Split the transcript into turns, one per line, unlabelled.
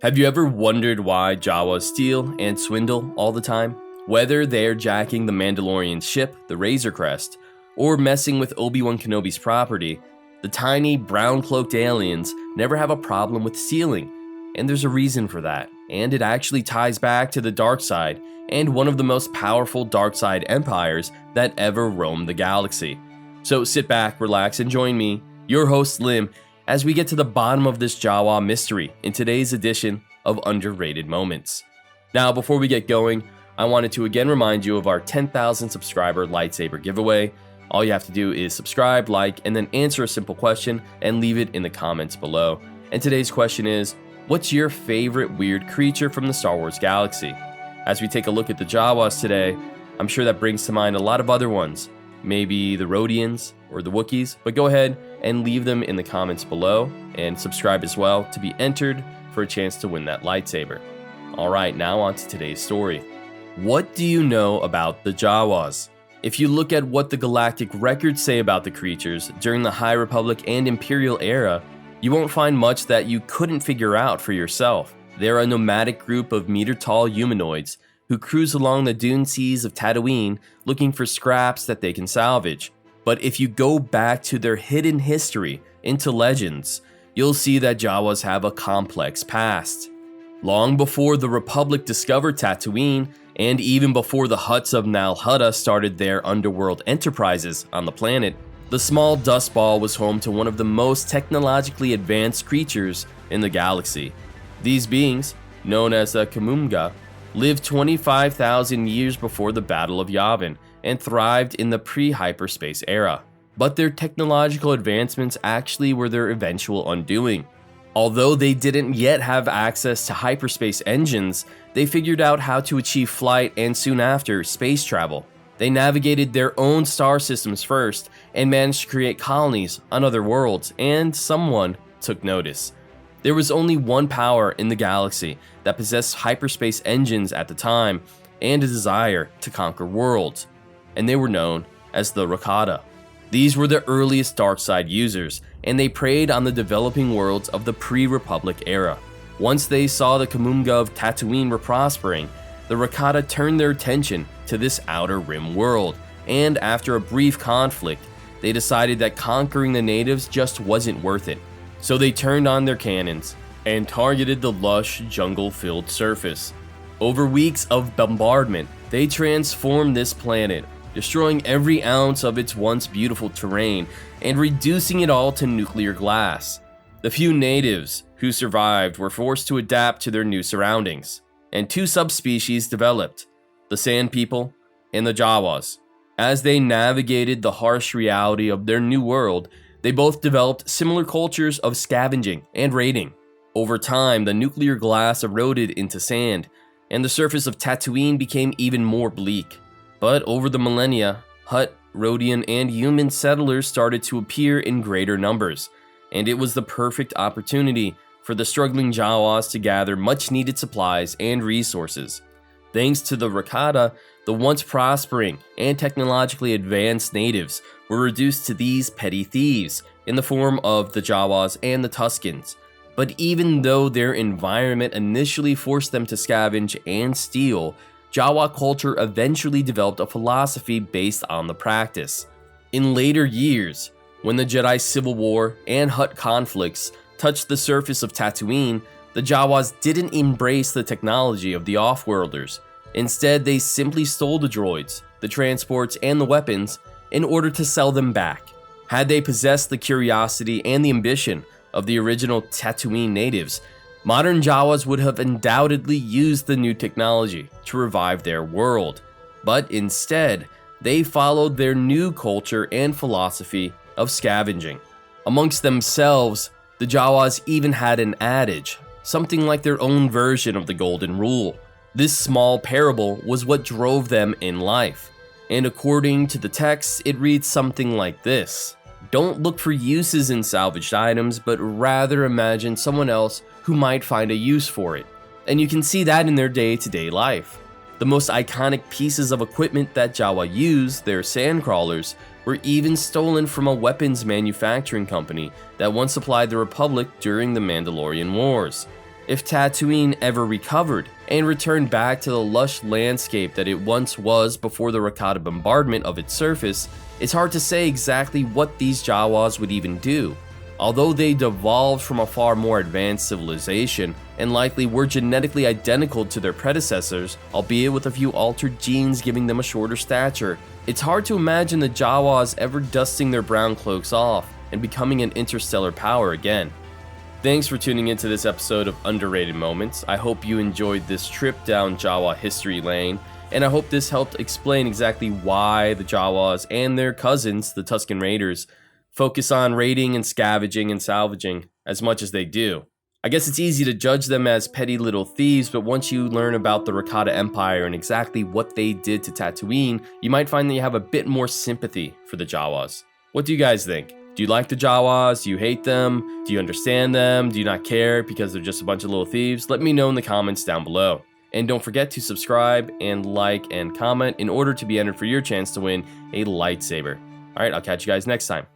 Have you ever wondered why Jawas steal and swindle all the time? Whether they're jacking the Mandalorian ship, the Razor Crest, or messing with Obi-Wan Kenobi's property, the tiny brown-cloaked aliens never have a problem with stealing, and there's a reason for that, and it actually ties back to the dark side and one of the most powerful dark side empires that ever roamed the galaxy. So sit back, relax, and join me, your host Lim, as we get to the bottom of this Jawa mystery in today's edition of Underrated Moments. Now, before we get going, I wanted to again remind you of our 10,000 subscriber lightsaber giveaway. All you have to do is subscribe, like, and then answer a simple question and leave it in the comments below. And today's question is, what's your favorite weird creature from the Star Wars galaxy? As we take a look at the Jawas today, I'm sure that brings to mind a lot of other ones. Maybe the Rodians or the Wookiees, but go ahead and leave them in the comments below and subscribe as well to be entered for a chance to win that lightsaber. Alright, now on to today's story. What do you know about the Jawas? If you look at what the galactic records say about the creatures during the High Republic and Imperial era, you won't find much that you couldn't figure out for yourself. They're a nomadic group of meter-tall humanoids who cruise along the Dune Seas of Tatooine looking for scraps that they can salvage. But if you go back to their hidden history into legends, you'll see that Jawas have a complex past. Long before the Republic discovered Tatooine, and even before the Hutts of Nal Hutta started their underworld enterprises on the planet, the small dust ball was home to one of the most technologically advanced creatures in the galaxy. These beings, known as the Kamunga, lived 25,000 years before the Battle of Yavin and thrived in the pre-hyperspace era. But their technological advancements actually were their eventual undoing. Although they didn't yet have access to hyperspace engines, they figured out how to achieve flight and soon after, space travel. They navigated their own star systems first and managed to create colonies on other worlds, and someone took notice. There was only one power in the galaxy that possessed hyperspace engines at the time and a desire to conquer worlds, and they were known as the Rakata. These were the earliest darkside users, and they preyed on the developing worlds of the pre-Republic era. Once they saw the Kamunga of Tatooine were prospering, the Rakata turned their attention to this outer rim world, and after a brief conflict, they decided that conquering the natives just wasn't worth it. So they turned on their cannons and targeted the lush, jungle-filled surface. Over weeks of bombardment, they transformed this planet, destroying every ounce of its once beautiful terrain and reducing it all to nuclear glass. The few natives who survived were forced to adapt to their new surroundings, and two subspecies developed, the Sand People and the Jawas. As they navigated the harsh reality of their new world, they both developed similar cultures of scavenging and raiding. Over time, the nuclear glass eroded into sand, and the surface of Tatooine became even more bleak. But over the millennia, Hutt, Rodian, and human settlers started to appear in greater numbers, and it was the perfect opportunity for the struggling Jawas to gather much-needed supplies and resources. Thanks to the Rakata, the once prospering and technologically advanced natives were reduced to these petty thieves in the form of the Jawas and the Tuskens. But even though their environment initially forced them to scavenge and steal, Jawa culture eventually developed a philosophy based on the practice. In later years, when the Jedi Civil War and Hutt conflicts touched the surface of Tatooine, the Jawas didn't embrace the technology of the Offworlders. Instead, they simply stole the droids, the transports, and the weapons in order to sell them back. Had they possessed the curiosity and the ambition of the original Tatooine natives, modern Jawas would have undoubtedly used the new technology to revive their world. But instead, they followed their new culture and philosophy of scavenging. Amongst themselves, the Jawas even had an adage, something like their own version of the Golden Rule. This small parable was what drove them in life, and according to the text, it reads something like this: don't look for uses in salvaged items, but rather imagine someone else who might find a use for it. And you can see that in their day-to-day life. The most iconic pieces of equipment that Jawa used, their Sandcrawlers, were even stolen from a weapons manufacturing company that once supplied the Republic during the Mandalorian Wars. if Tatooine ever recovered and returned back to the lush landscape that it once was before the Rakata bombardment of its surface, it's hard to say exactly what these Jawas would even do. Although they devolved from a far more advanced civilization and likely were genetically identical to their predecessors, albeit with a few altered genes giving them a shorter stature, it's hard to imagine the Jawas ever dusting their brown cloaks off and becoming an interstellar power again. Thanks for tuning into this episode of Underrated Moments. I hope you enjoyed this trip down Jawa history lane, and I hope this helped explain exactly why the Jawas and their cousins, the Tusken Raiders, focus on raiding and scavenging and salvaging as much as they do. I guess it's easy to judge them as petty little thieves, but once you learn about the Rakata Empire and exactly what they did to Tatooine, you might find that you have a bit more sympathy for the Jawas. What do you guys think? Do you like the Jawas? Do you hate them? Do you understand them? Do you not care because they're just a bunch of little thieves? Let me know in the comments down below. And don't forget to subscribe and like and comment in order to be entered for your chance to win a lightsaber. Alright, I'll catch you guys next time.